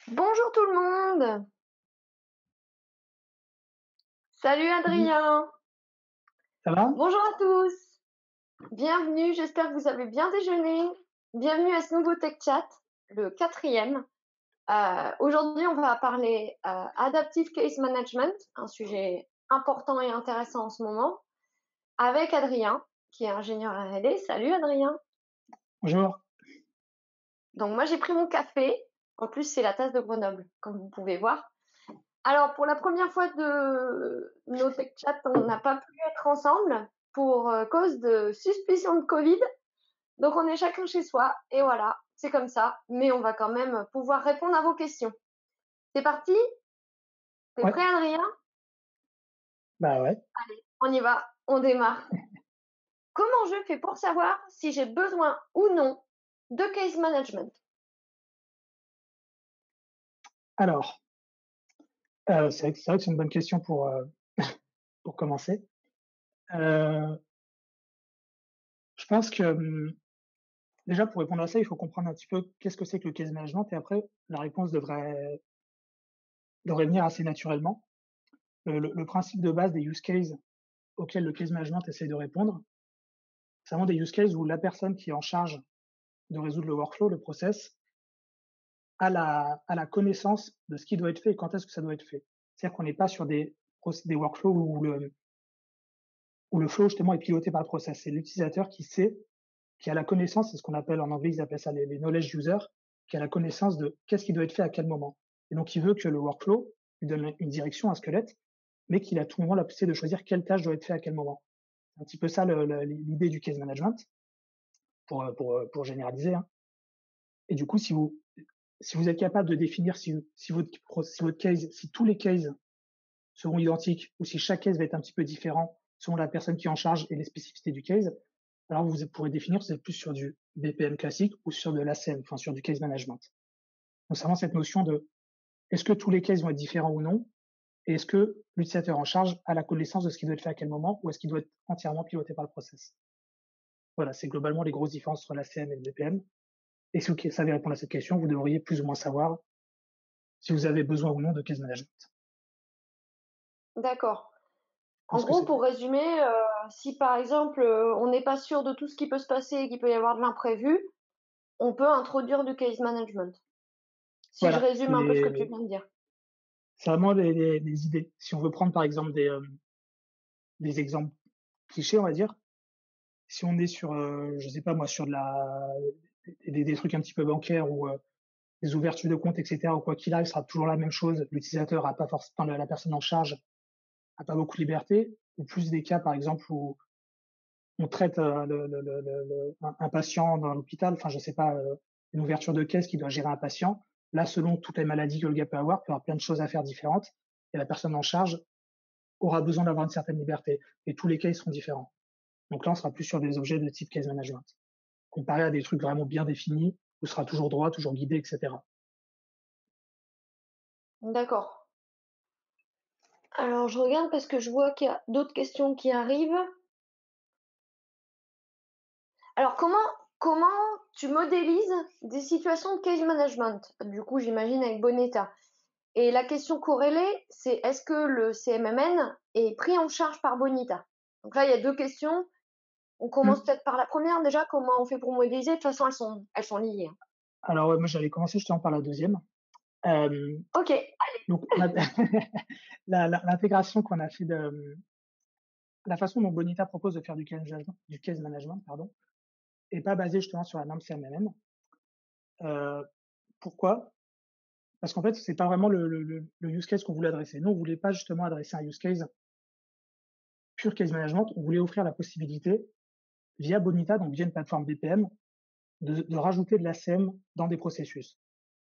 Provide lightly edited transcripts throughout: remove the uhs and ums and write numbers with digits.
Bonjour tout le monde. Salut Salut, Adrien. ça va? Bonjour à tous. Bienvenue, j'espère que vous avez bien déjeuné. Bienvenue à ce nouveau Tech Chat, le 4e. Aujourd'hui, on va parler Adaptive Case Management, un sujet important et intéressant en ce moment, avec Adrien, qui est ingénieur R&D. Salut Adrien. Bonjour. Donc moi, j'ai pris mon café. En plus, c'est la tasse de Grenoble, comme vous pouvez voir. Alors, pour la première fois de nos Tech Chats, on n'a pas pu être ensemble pour cause de suspicion de Covid. Donc, on est chacun chez soi. Et voilà, c'est comme ça. Mais on va quand même pouvoir répondre à vos questions. C'est parti? T'es Ouais, prêt, Adrien? bah ouais. On y va. On démarre. Comment je fais pour savoir si j'ai besoin ou non de case management? Alors, c'est vrai que c'est une bonne question pour commencer. Euh, je pense que déjà pour répondre à ça, il faut comprendre un petit peu qu'est-ce que c'est que le case management et après la réponse devrait venir assez naturellement. Le principe de base des use cases auxquels le case management essaie de répondre, c'est vraiment des use cases où la personne qui est en charge de résoudre le workflow, le process, a la connaissance de ce qui doit être fait et quand est-ce que ça doit être fait. C'est-à-dire qu'on n'est pas sur des workflows où le flow justement est piloté par le process. C'est l'utilisateur qui sait, qui a la connaissance, c'est ce qu'on appelle en anglais, ils appellent ça les knowledge users, qui a la connaissance de qu'est-ce qui doit être fait à quel moment. Et donc, il veut que le workflow lui donne une direction, un squelette, mais qu'il a à tout moment la possibilité de choisir quelle tâche doit être faite à quel moment. C'est un petit peu ça l'idée du case management, pour généraliser. Hein. Et du coup, si vous êtes capable de définir si votre case, si tous les cases seront identiques ou si chaque case va être un petit peu différent selon la personne qui est en charge et les spécificités du case, alors vous pourrez définir si vous êtes plus sur du BPM classique ou sur de l'ACM, enfin sur du case management. Donc c'est vraiment cette notion de est-ce que tous les cases vont être différents ou non, et est-ce que l'utilisateur en charge a la connaissance de ce qui doit être fait à quel moment, ou est-ce qu'il doit être entièrement piloté par le process. Voilà, c'est globalement les grosses différences entre l'ACM et le BPM. Et si vous savez répondre à cette question, vous devriez plus ou moins savoir si vous avez besoin ou non de case management. D'accord. Je En pense que gros, c'est pour résumer, si par exemple, on n'est pas sûr de tout ce qui peut se passer et qu'il peut y avoir de l'imprévu, on peut introduire du case management. Si je voilà, résume un peu ce que tu viens de dire. c'est vraiment les idées. Si on veut prendre par exemple des exemples clichés, on va dire, si on est sur, je sais pas moi, sur des trucs un petit peu bancaires ou des ouvertures de compte, etc., ou quoi qu'il arrive, ce sera toujours la même chose. L'utilisateur a pas forcément, la personne en charge a pas beaucoup de liberté, ou plus des cas, par exemple, où on traite un patient dans l'hôpital, enfin, je sais pas, une ouverture de caisse qui doit gérer un patient. Là, selon toutes les maladies que le gars peut avoir, il peut y avoir plein de choses à faire différentes, et la personne en charge aura besoin d'avoir une certaine liberté, et tous les cas, ils seront différents. Donc là, on sera plus sur des objets de type case management, comparé à des trucs vraiment bien définis, où ce sera toujours droit, toujours guidé, etc. D'accord. Alors, je regarde parce que je vois qu'il y a d'autres questions qui arrivent. Alors, comment tu modélises des situations de case management? Du coup, j'imagine avec Bonetta. Et la question corrélée, c'est est-ce que le CMMN est pris en charge par Bonita? Donc là, il y a deux questions. On commence Hmm. peut-être par la première déjà. Comment on fait pour modéliser? De toute façon, elles sont liées. Hein. Alors, ouais, moi, j'allais commencer justement par la deuxième. Euh, Ok. donc, l'intégration qu'on a fait la façon dont Bonita propose de faire du case management, pardon, est pas basée justement sur la norme CMMM. Euh, pourquoi? Parce qu'en fait, c'est pas vraiment le use case qu'on voulait adresser. Nous, on voulait pas justement adresser un use case pure case management. On voulait offrir la possibilité, via Bonita, donc via une plateforme BPM, de rajouter de l'ACM dans des processus.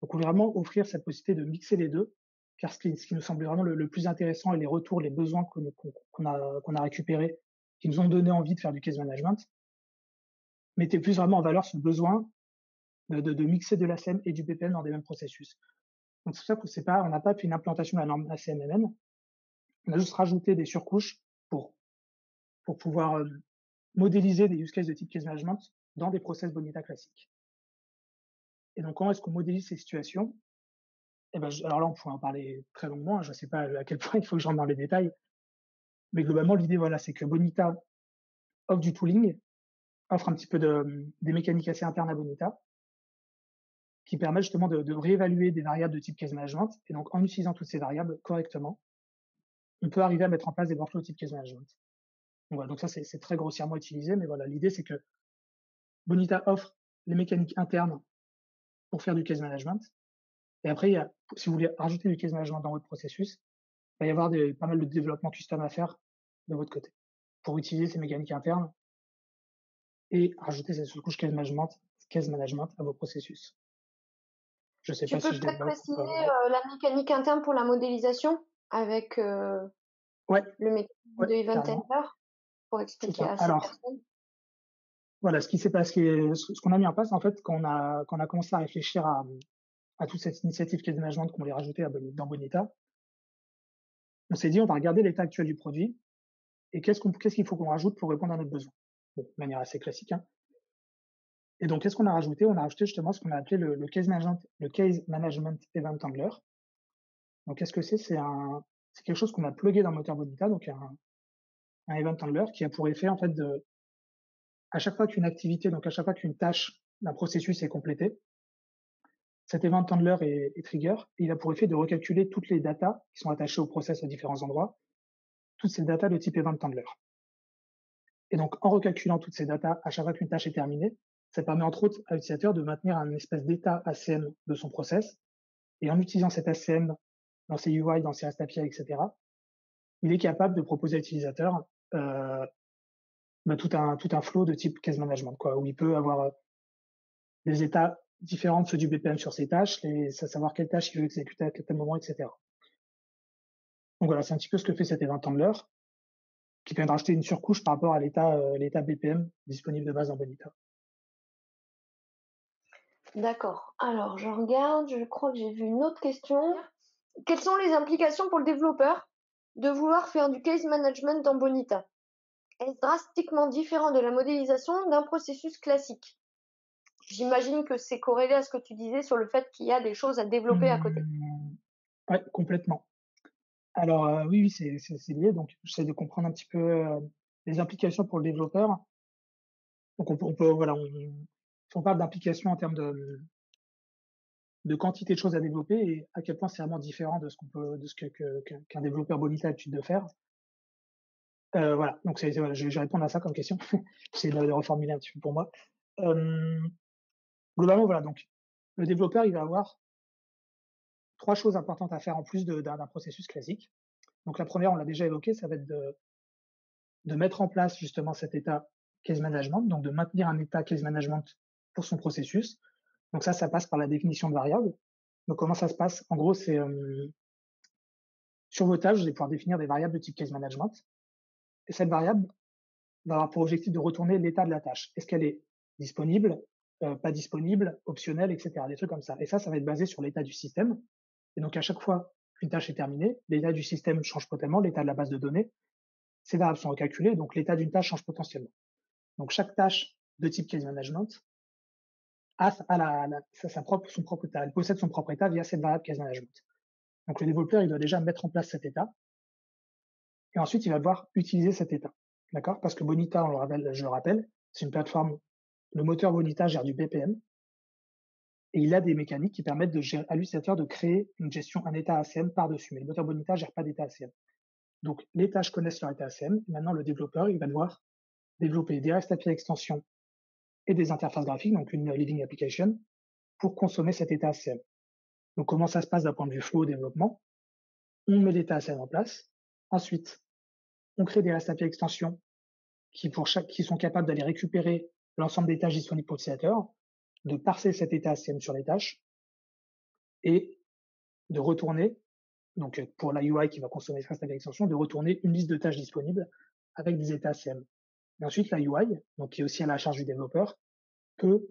Donc, on voulait vraiment offrir cette possibilité de mixer les deux, car ce qui nous semblait vraiment le plus intéressant et les retours, les besoins qu'on a récupérés, qui nous ont donné envie de faire du case management, mettaient plus vraiment en valeur ce besoin de mixer de l'ACM et du BPM dans des mêmes processus. Donc c'est pour ça qu'on n'a pas fait une implantation de la norme ACMMN. On a juste rajouté des surcouches pour pouvoir, modéliser des use cases de type case management dans des process Bonita classiques. Et donc comment est-ce qu'on modélise ces situations? Et ben, alors là, on pourrait en parler très longuement, hein, je ne sais pas à quel point il faut que je rentre dans les détails, mais globalement, l'idée, voilà, c'est que Bonita offre du tooling, offre un petit peu des mécaniques assez internes à Bonita, qui permettent justement de réévaluer des variables de type case management. Et donc, en utilisant toutes ces variables correctement, on peut arriver à mettre en place des workflows type case management. Donc, voilà, donc ça, c'est très grossièrement utilisé, mais voilà, l'idée, c'est que Bonita offre les mécaniques internes pour faire du case management. Et après, si vous voulez rajouter du case management dans votre processus, il va y avoir pas mal de développement custom à faire de votre côté pour utiliser ces mécaniques internes et rajouter ces sous-couches case management à vos processus. Je sais Tu pas peux si je peut-être développe. préciser la mécanique interne pour la modélisation avec Ouais, le mécanisme ouais, de Event carrément. Handler pour C'est expliquer ça. à ces Alors, personnes. voilà, ce qui s'est passé, ce qu'on a mis en place, en fait, quand on a commencé à réfléchir à toute cette initiative case management qu'on voulait rajouter dans Bonita, on s'est dit, on va regarder l'état actuel du produit et qu'est-ce qu'il faut qu'on rajoute pour répondre à notre besoin. Bon, de manière assez classique, hein. Et donc, qu'est-ce qu'on a rajouté? On a rajouté justement ce qu'on a appelé le case management event handler. Donc, qu'est-ce que c'est? C'est quelque chose qu'on a plugué dans le moteur Bonita, donc un event handler qui a pour effet, en fait, à chaque fois qu'une activité, donc à chaque fois qu'une tâche d'un processus est complétée, cet event handler est trigger et il a pour effet de recalculer toutes les datas qui sont attachées au process à différents endroits, toutes ces datas de type event handler. Et donc, en recalculant toutes ces datas à chaque fois qu'une tâche est terminée, ça permet entre autres à l'utilisateur de maintenir un espèce d'état ACM de son process. Et en utilisant cet ACM dans ses UI, dans ses REST API, etc., il est capable de proposer à l'utilisateur tout un flow de type case management, quoi, où il peut avoir des états différents de ceux du BPM sur ses tâches, savoir quelle tâche il veut exécuter à quel moment, etc. Donc voilà, c'est un petit peu ce que fait cet event handler, qui permet de rajouter une surcouche par rapport à l'état BPM disponible de base dans Bonita. D'accord. Alors, je regarde, je crois que j'ai vu une autre question. Quelles sont les implications pour le développeur de vouloir faire du case management dans Bonita? Est-ce drastiquement différent de la modélisation d'un processus classique? J'imagine que c'est corrélé à ce que tu disais sur le fait qu'il y a des choses à développer à côté. Ouais, complètement. Alors oui, oui, c'est lié. Donc j'essaie de comprendre un petit peu les implications pour le développeur. Donc on peut voilà, si on parle d'implications en termes de quantité de choses à développer et à quel point c'est vraiment différent de ce qu'un développeur Bonita a l'habitude de faire. Voilà, donc voilà, je vais répondre à ça comme question. J'essaie de reformuler un petit peu pour moi. Globalement, voilà, donc le développeur, il va avoir 3 choses importantes à faire en plus d'un processus classique. Donc la première, on l'a déjà évoqué, ça va être de mettre en place justement cet état case management, donc de maintenir un état case management pour son processus. Donc ça passe par la définition de variables. Donc comment ça se passe? En gros, c'est sur vos tâches, vous allez pouvoir définir des variables de type case management. Et cette variable va avoir pour objectif de retourner l'état de la tâche. Est-ce qu'elle est disponible, pas disponible, optionnelle, etc. Des trucs comme ça. Et ça va être basé sur l'état du système. Et donc à chaque fois qu'une tâche est terminée, l'état du système change totalement, l'état de la base de données. Ces variables sont recalculées, donc l'état d'une tâche change potentiellement. Donc chaque tâche de type case management son propre état. Elle possède son propre état via cette variable case management. Donc le développeur, il doit déjà mettre en place cet état. Et ensuite, il va devoir utiliser cet état. D'accord? Parce que Bonita, je le rappelle, c'est une plateforme. Le moteur Bonita gère du BPM. Et il a des mécaniques qui permettent à l'utilisateur de créer un état ACM par-dessus. Mais le moteur Bonita gère pas d'état ACM. Donc, les tâches connaissent leur état ACM. Maintenant, le développeur, il va devoir développer des REST API extensions et des interfaces graphiques, donc une living application, pour consommer cet état ACM. Donc, comment ça se passe d'un point de vue flow au développement? On met l'état ACM en place. Ensuite, on crée des REST API extensions qui sont capables d'aller récupérer l'ensemble des tâches disponibles pour l'utilisateur, de parser cet état ACM sur les tâches et de retourner, donc pour la UI qui va consommer cette REST API extension, de retourner une liste de tâches disponibles avec des états ACM. Et ensuite, la UI, donc qui est aussi à la charge du développeur, peut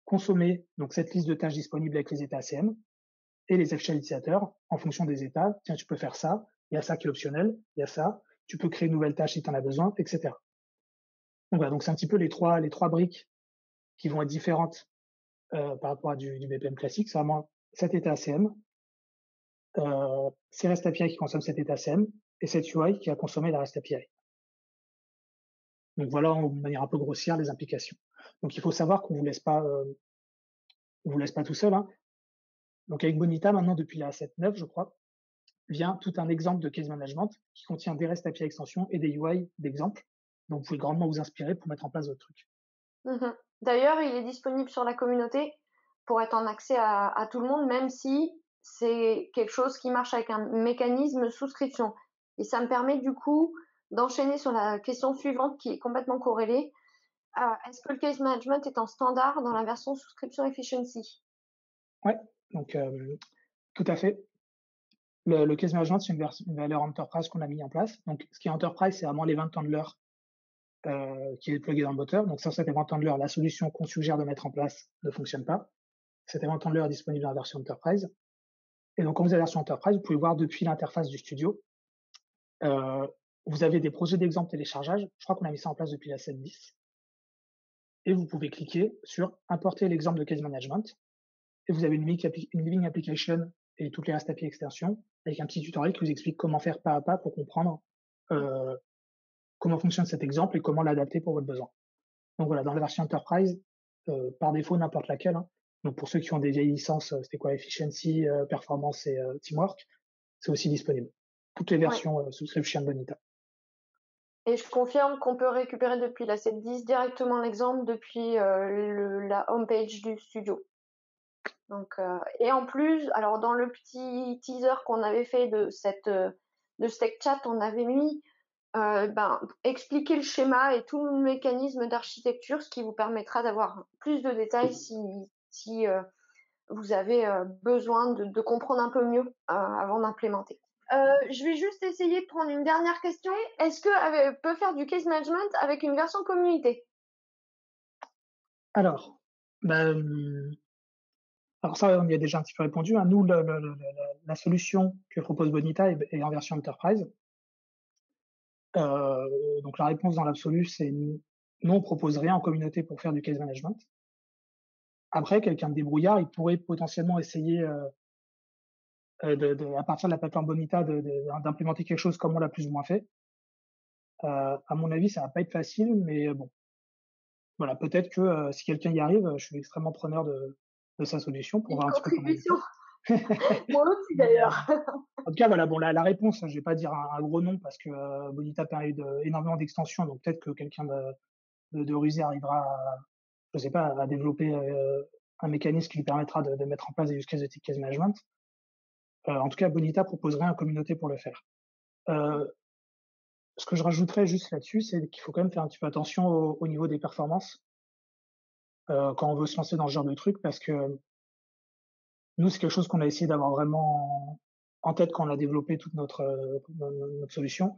consommer donc cette liste de tâches disponibles avec les états ACM et les afficher à l'utilisateur en fonction des états. Tiens, tu peux faire ça, il y a ça qui est optionnel, il y a ça, tu peux créer une nouvelle tâche si tu en as besoin, etc. Donc voilà, donc c'est un petit peu les trois briques qui vont être différentes par rapport à du BPM classique. C'est vraiment cet état ACM, c'est REST API qui consomme cet état ACM et cette UI qui a consommé la REST API. Donc voilà, de manière un peu grossière, les implications. Donc il faut savoir qu'on vous laisse pas tout seul, hein. Donc avec Bonita, maintenant depuis la 7.9, je crois, vient tout un exemple de case management qui contient des REST API extensions et des UI d'exemple. Donc vous pouvez grandement vous inspirer pour mettre en place votre truc. D'ailleurs, il est disponible sur la communauté pour être en accès à tout le monde, même si c'est quelque chose qui marche avec un mécanisme souscription. Et ça me permet du coup d'enchaîner sur la question suivante qui est complètement corrélée. Est-ce que le case management est en standard dans la version souscription efficiency? Ouais, donc tout à fait. Le case management, c'est une valeur enterprise qu'on a mis en place. Donc ce qui est enterprise, c'est vraiment l'event handler qui est plugué dans le moteur. Donc sans cet event handler, la solution qu'on suggère de mettre en place ne fonctionne pas. Cet event handler est disponible dans la version enterprise. Et donc quand vous avez la version enterprise, vous pouvez voir depuis l'interface du studio. Vous avez des projets d'exemple téléchargeage. Je crois qu'on a mis ça en place depuis la 7.10. Et vous pouvez cliquer sur importer l'exemple de case management. Et vous avez une living application et toutes les REST API extensions avec un petit tutoriel qui vous explique comment faire pas à pas pour comprendre comment fonctionne cet exemple et comment l'adapter pour votre besoin. Donc voilà, dans la version Enterprise, par défaut, n'importe laquelle, hein. Donc pour ceux qui ont des vieilles licences, c'était quoi, Efficiency, Performance et Teamwork, c'est aussi disponible. Toutes les versions subscription Bonita. Et je confirme qu'on peut récupérer depuis la 7.10 directement l'exemple depuis la homepage du studio. Donc, et en plus, alors dans le petit teaser qu'on avait fait de ce tech chat, on avait mis expliquer le schéma et tout le mécanisme d'architecture, ce qui vous permettra d'avoir plus de détails si vous avez besoin de comprendre un peu mieux avant d'implémenter. Je vais juste essayer de prendre une dernière question. Est-ce que peut faire du case management avec une version communauté? Alors, alors ça, on y a déjà un petit peu répondu, hein. Nous, la solution que propose Bonita est en version Enterprise. Donc la réponse dans l'absolu, c'est nous, on propose rien en communauté pour faire du case management. Après, quelqu'un de débrouillard, il pourrait potentiellement essayer à partir de la plateforme Bonita d'implémenter quelque chose comme on l'a plus ou moins fait. À mon avis, ça va pas être facile, mais bon, voilà, peut-être que si quelqu'un y arrive, je suis extrêmement preneur de sa solution pour voir un petit peu comment il fait. Moi aussi d'ailleurs. En tout cas, voilà, bon, la réponse, je vais pas dire un gros nom parce que Bonita permet énormément d'extensions, donc peut-être que quelqu'un de rusé arrivera à, je sais pas, à développer un mécanisme qui lui permettra de mettre en place des use cases de type case management. En tout cas, Bonita proposerait une communauté pour le faire. Ce que je rajouterais juste là-dessus, c'est qu'il faut quand même faire un petit peu attention au niveau des performances quand on veut se lancer dans ce genre de truc, parce que nous, c'est quelque chose qu'on a essayé d'avoir vraiment en tête quand on a développé toute notre solution.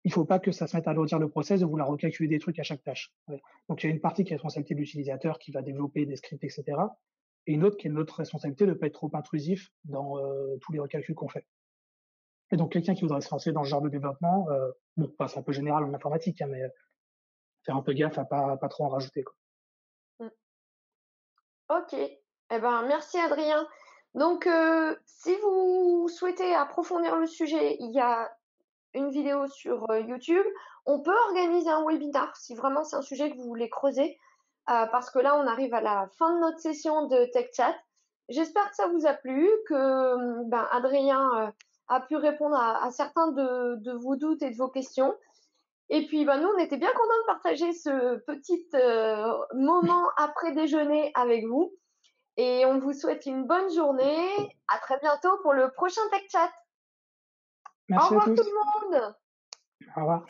Il faut pas que ça se mette à alourdir le process de vouloir recalculer des trucs à chaque tâche. Ouais. Donc il y a une partie qui est responsabilité de l'utilisateur qui va développer des scripts, etc. Et une autre qui est notre responsabilité de ne pas être trop intrusif dans tous les recalculs qu'on fait. Et donc quelqu'un qui voudrait se lancer dans ce genre de développement, bon, c'est un peu général en informatique, hein, mais faire un peu gaffe à pas trop en rajouter, quoi. Ok. Eh ben, merci Adrien. Donc, si vous souhaitez approfondir le sujet, il y a une vidéo sur YouTube. On peut organiser un webinar si vraiment c'est un sujet que vous voulez creuser, parce que là, on arrive à la fin de notre session de Tech Chat. J'espère que ça vous a plu, que Adrien a pu répondre à certains de vos doutes et de vos questions. Et puis, nous, on était bien contents de partager ce petit moment après déjeuner avec vous. Et on vous souhaite une bonne journée. À très bientôt pour le prochain Tech Chat. Merci Au à revoir tous. tout le monde. Au revoir.